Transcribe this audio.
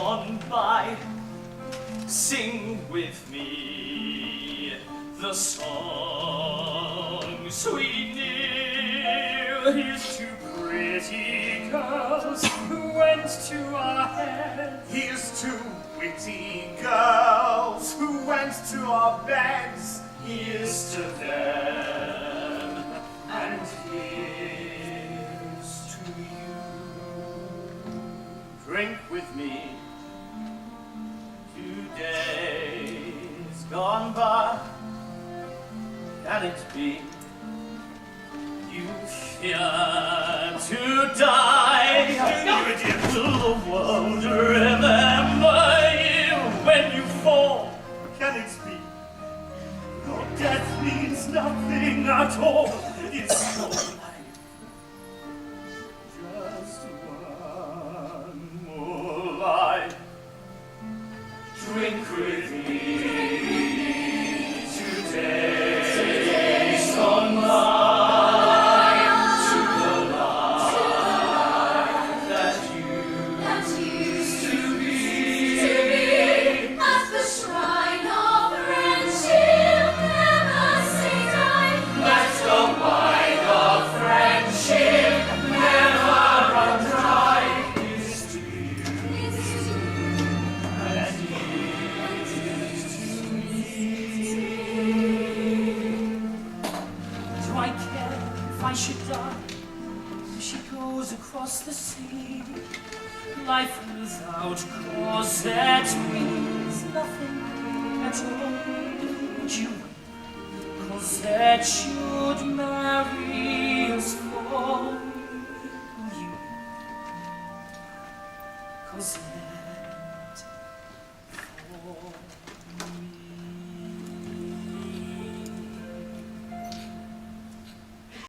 gone by. Sing with me the songs we knew. Here's to pretty girls who went to our heads. Here's to witty girls who went to our beds. Here's to them, and here's to you. Drink with me. 2 days gone by. Can it be you fear to die? Will the world remember you when you fall? Can it be? Your death means nothing at all. It's your life. Just one more life. Drink with me. 2 days gone by. To the life that used to be. At the shrine of friendship, never say die. Let the wine of friendship never run dry. Here's to you, and here's to me. Do I care if I should die? If she goes across the sea, life without Cosette means nothing at all. Would you? Cosette should marry us for you. Cosette.